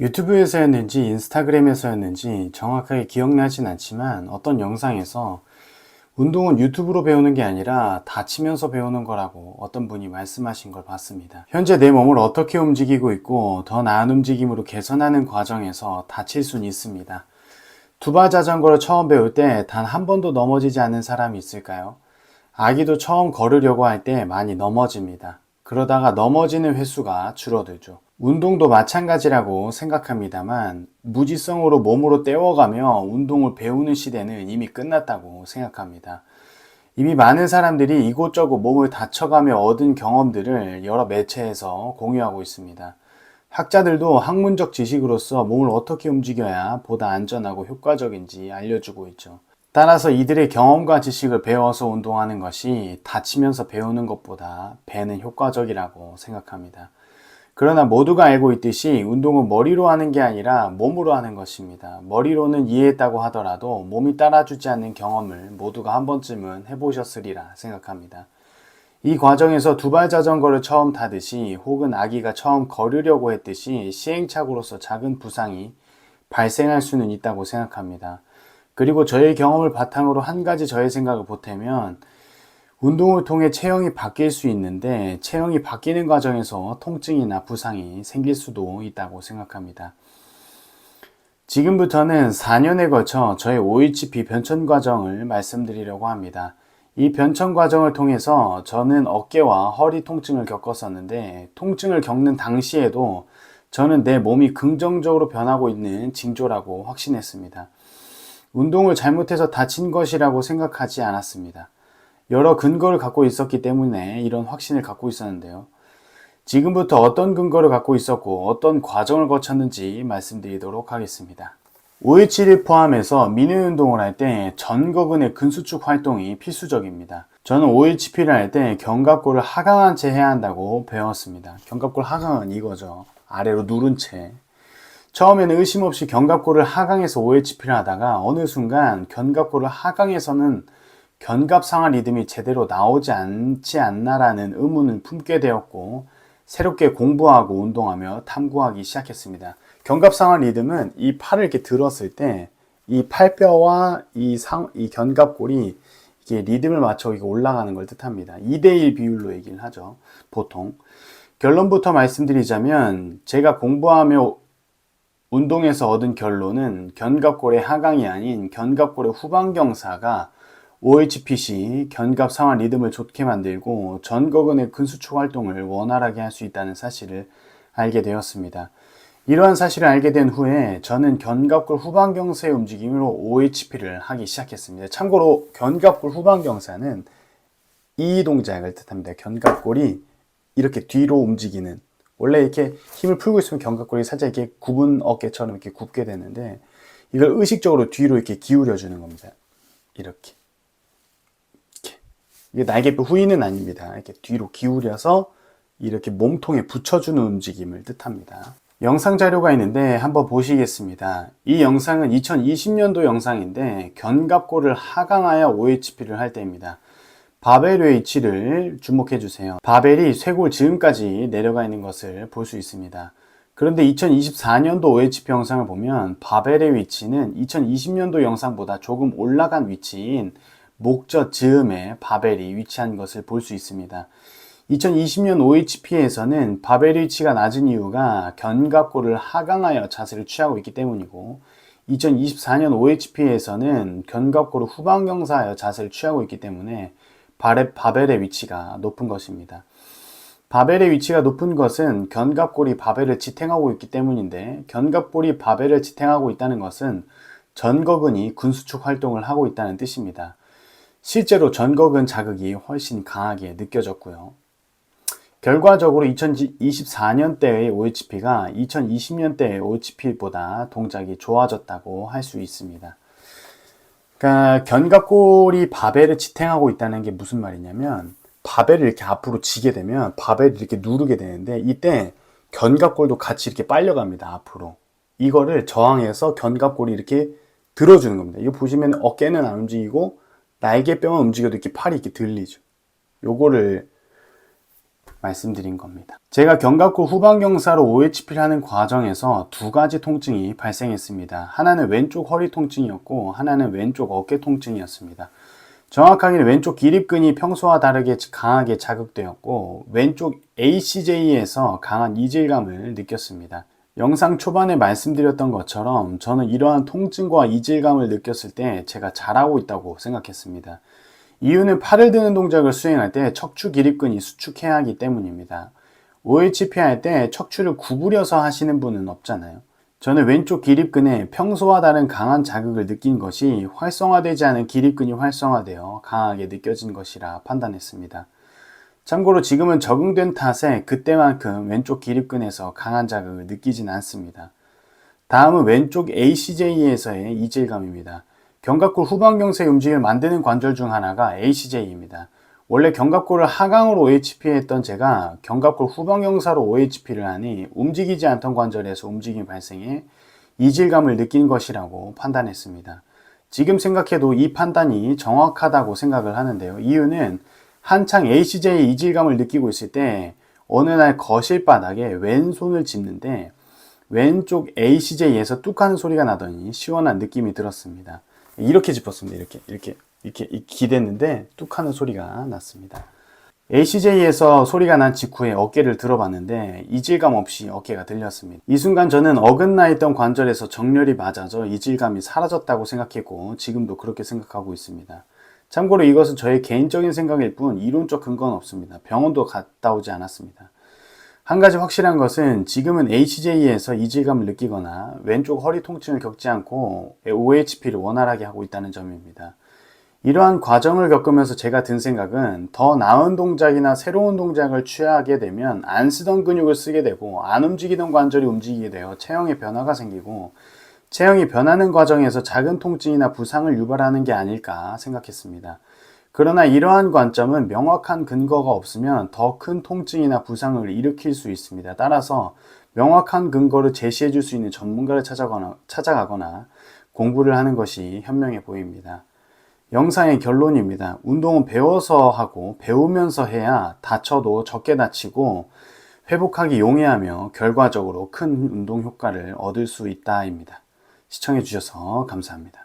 유튜브에서였는지 인스타그램에서였는지 정확하게 기억나진 않지만 어떤 영상에서 운동은 유튜브로 배우는 게 아니라 다치면서 배우는 거라고 어떤 분이 말씀하신 걸 봤습니다. 현재 내 몸을 어떻게 움직이고 있고 더 나은 움직임으로 개선하는 과정에서 다칠 수는 있습니다. 두발 자전거를 처음 배울 때 단 한 번도 넘어지지 않는 사람이 있을까요? 아기도 처음 걸으려고 할 때 많이 넘어집니다. 그러다가 넘어지는 횟수가 줄어들죠. 운동도 마찬가지라고 생각합니다만 무지성으로 몸으로 때워가며 운동을 배우는 시대는 이미 끝났다고 생각합니다. 이미 많은 사람들이 이곳저곳 몸을 다쳐가며 얻은 경험들을 여러 매체에서 공유하고 있습니다. 학자들도 학문적 지식으로서 몸을 어떻게 움직여야 보다 안전하고 효과적인지 알려주고 있죠. 따라서 이들의 경험과 지식을 배워서 운동하는 것이 다치면서 배우는 것보다 배는 효과적이라고 생각합니다. 그러나 모두가 알고 있듯이 운동은 머리로 하는 게 아니라 몸으로 하는 것입니다. 머리로는 이해했다고 하더라도 몸이 따라주지 않는 경험을 모두가 한 번쯤은 해보셨으리라 생각합니다. 이 과정에서 두발 자전거를 처음 타듯이 혹은 아기가 처음 걸으려고 했듯이 시행착오로서 작은 부상이 발생할 수는 있다고 생각합니다. 그리고 저의 경험을 바탕으로 한 가지 저의 생각을 보태면 운동을 통해 체형이 바뀔 수 있는데 체형이 바뀌는 과정에서 통증이나 부상이 생길 수도 있다고 생각합니다. 지금부터는 4년에 걸쳐 저의 OHP 변천 과정을 말씀드리려고 합니다. 이 변천 과정을 통해서 저는 어깨와 허리 통증을 겪었었는데 통증을 겪는 당시에도 저는 내 몸이 긍정적으로 변하고 있는 징조라고 확신했습니다. 운동을 잘못해서 다친 것이라고 생각하지 않았습니다. 여러 근거를 갖고 있었기 때문에 이런 확신을 갖고 있었는데요. 지금부터 어떤 근거를 갖고 있었고 어떤 과정을 거쳤는지 말씀드리도록 하겠습니다. 517을 포함해서 미는 운동을 할 때 전거근의 근수축 활동이 필수적입니다. 저는 5HP를 할 때 견갑골을 하강한 채 해야 한다고 배웠습니다. 견갑골 하강은 이거죠. 아래로 누른 채. 처음에는 의심 없이 견갑골을 하강해서 OHP를 하다가 어느 순간 견갑골을 하강해서는 견갑 상하 리듬이 제대로 나오지 않지 않나라는 의문을 품게 되었고 새롭게 공부하고 운동하며 탐구하기 시작했습니다. 견갑 상하 리듬은 이 팔을 이렇게 들었을 때 이 팔뼈와 이 견갑골이 이게 리듬을 맞춰 이게 올라가는 걸 뜻합니다. 2대1 비율로 얘기를 하죠. 보통. 결론부터 말씀드리자면 제가 공부하며 운동에서 얻은 결론은 견갑골의 하강이 아닌 견갑골의 후방경사가 OHPC 견갑 상하 리듬을 좋게 만들고 전거근의 근수축 활동을 원활하게 할 수 있다는 사실을 알게 되었습니다. 이러한 사실을 알게 된 후에 저는 견갑골 후방경사의 움직임으로 OHP를 하기 시작했습니다. 참고로 견갑골 후방경사는 이 동작을 뜻합니다. 견갑골이 이렇게 뒤로 움직이는, 원래 이렇게 힘을 풀고 있으면 견갑골이 살짝 이렇게 굽은 어깨처럼 이렇게 굽게 되는데 이걸 의식적으로 뒤로 이렇게 기울여 주는 겁니다. 이렇게. 이게 날개뼈 후위는 아닙니다. 이렇게 뒤로 기울여서 이렇게 몸통에 붙여주는 움직임을 뜻합니다. 영상 자료가 있는데 한번 보시겠습니다. 이 영상은 2020년도 영상인데 견갑골을 하강하여 OHP를 할 때입니다. 바벨의 위치를 주목해 주세요. 바벨이 쇄골 즈음까지 내려가 있는 것을 볼 수 있습니다. 그런데 2024년도 OHP 영상을 보면 바벨의 위치는 2020년도 영상보다 조금 올라간 위치인 목젖 즈음에 바벨이 위치한 것을 볼 수 있습니다. 2020년 OHP에서는 바벨 위치가 낮은 이유가 견갑골을 하강하여 자세를 취하고 있기 때문이고 2024년 OHP에서는 견갑골을 후방경사하여 자세를 취하고 있기 때문에 바벨의 위치가 높은 것입니다. 바벨의 위치가 높은 것은 견갑골이 바벨을 지탱하고 있기 때문인데 견갑골이 바벨을 지탱하고 있다는 것은 전거근이 근수축 활동을 하고 있다는 뜻입니다. 실제로 전거근 자극이 훨씬 강하게 느껴졌고요. 결과적으로 2024년대의 OHP가 2020년대의 OHP보다 동작이 좋아졌다고 할 수 있습니다. 그러니까 견갑골이 바벨을 지탱하고 있다는 게 무슨 말이냐면 바벨을 이렇게 앞으로 지게 되면 바벨을 이렇게 누르게 되는데 이때 견갑골도 같이 이렇게 빨려갑니다. 앞으로. 이거를 저항해서 견갑골이 이렇게 들어주는 겁니다. 이거 보시면 어깨는 안 움직이고 날개뼈만 움직여도 이렇게 팔이 이렇게 들리죠. 요거를 말씀드린 겁니다. 제가 견갑골 후방경사로 OHP를 하는 과정에서 두 가지 통증이 발생했습니다. 하나는 왼쪽 허리 통증이었고 하나는 왼쪽 어깨 통증이었습니다. 정확하게는 왼쪽 기립근이 평소와 다르게 강하게 자극되었고 왼쪽 ACJ에서 강한 이질감을 느꼈습니다. 영상 초반에 말씀드렸던 것처럼 저는 이러한 통증과 이질감을 느꼈을 때 제가 잘하고 있다고 생각했습니다. 이유는 팔을 드는 동작을 수행할 때 척추 기립근이 수축해야 하기 때문입니다. OHP 할 때 척추를 구부려서 하시는 분은 없잖아요. 저는 왼쪽 기립근에 평소와 다른 강한 자극을 느낀 것이 활성화되지 않은 기립근이 활성화되어 강하게 느껴진 것이라 판단했습니다. 참고로 지금은 적응된 탓에 그때만큼 왼쪽 기립근에서 강한 자극을 느끼진 않습니다. 다음은 왼쪽 ACJ에서의 이질감입니다. 견갑골 후방경사의 움직임을 만드는 관절 중 하나가 ACJ입니다. 원래 견갑골을 하강으로 OHP 했던 제가 견갑골 후방경사로 OHP를 하니 움직이지 않던 관절에서 움직임이 발생해 이질감을 느낀 것이라고 판단했습니다. 지금 생각해도 이 판단이 정확하다고 생각을 하는데요. 이유는 한창 ACJ 이질감을 느끼고 있을 때 어느 날 거실 바닥에 왼손을 짚는데 왼쪽 ACJ에서 뚝 하는 소리가 나더니 시원한 느낌이 들었습니다. 이렇게 짚었습니다. 이렇게 기댔는데 뚝 하는 소리가 났습니다. ACJ에서 소리가 난 직후에 어깨를 들어봤는데 이질감 없이 어깨가 들렸습니다. 이 순간 저는 어긋나 있던 관절에서 정렬이 맞아져 이질감이 사라졌다고 생각했고 지금도 그렇게 생각하고 있습니다. 참고로 이것은 저의 개인적인 생각일 뿐 이론적 근거는 없습니다. 병원도 갔다 오지 않았습니다. 한 가지 확실한 것은 지금은 ACJ에서 이질감을 느끼거나 왼쪽 허리 통증을 겪지 않고 OHP를 원활하게 하고 있다는 점입니다. 이러한 과정을 겪으면서 제가 든 생각은 더 나은 동작이나 새로운 동작을 취하게 되면 안 쓰던 근육을 쓰게 되고 안 움직이던 관절이 움직이게 되어 체형에 변화가 생기고 체형이 변하는 과정에서 작은 통증이나 부상을 유발하는 게 아닐까 생각했습니다. 그러나 이러한 관점은 명확한 근거가 없으면 더 큰 통증이나 부상을 일으킬 수 있습니다. 따라서 명확한 근거를 제시해 줄 수 있는 전문가를 찾아가거나 공부를 하는 것이 현명해 보입니다. 영상의 결론입니다. 운동은 배워서 하고 배우면서 해야 다쳐도 적게 다치고 회복하기 용이하며 결과적으로 큰 운동 효과를 얻을 수 있다입니다. 시청해 주셔서 감사합니다.